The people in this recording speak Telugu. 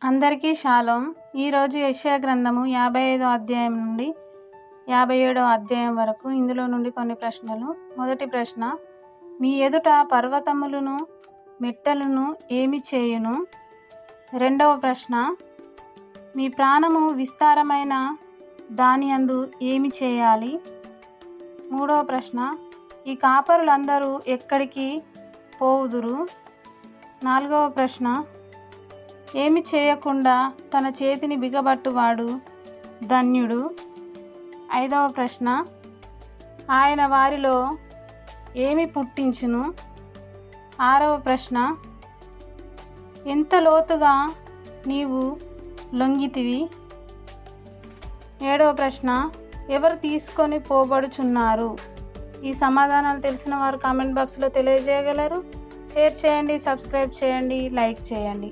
అందరికీ షాలోమ్. ఈరోజు యెషయా గ్రంథము 55వ అధ్యాయం నుండి 57వ అధ్యాయం వరకు ఇందులో నుండి కొన్ని ప్రశ్నలు. మొదటి ప్రశ్న, మీ ఎదుట పర్వతములను మెట్టలను ఏమి చేయును? రెండవ ప్రశ్న, మీ ప్రాణము విస్తారమైన దాని యందు ఏమి చేయాలి? మూడవ ప్రశ్న, ఈ కాపరులందరూ ఎక్కడికి పోవుదురు? నాలుగవ ప్రశ్న, ఏమి చేయకుండా తన చేతిని బిగబట్టువాడు ధన్యుడు. ఐదవ ప్రశ్న, ఆయన వారిలో ఏమి పుట్టించును? ఆరవ ప్రశ్న, ఎంత లోతుగా నీవు లొంగితివి? ఏడవ ప్రశ్న, ఎవరు తీసుకొని పోబడుచున్నారు? ఈ సమాధానాలు తెలిసిన వారు కామెంట్ బాక్స్లో తెలియజేయగలరు. షేర్ చేయండి, సబ్స్క్రైబ్ చేయండి, లైక్ చేయండి.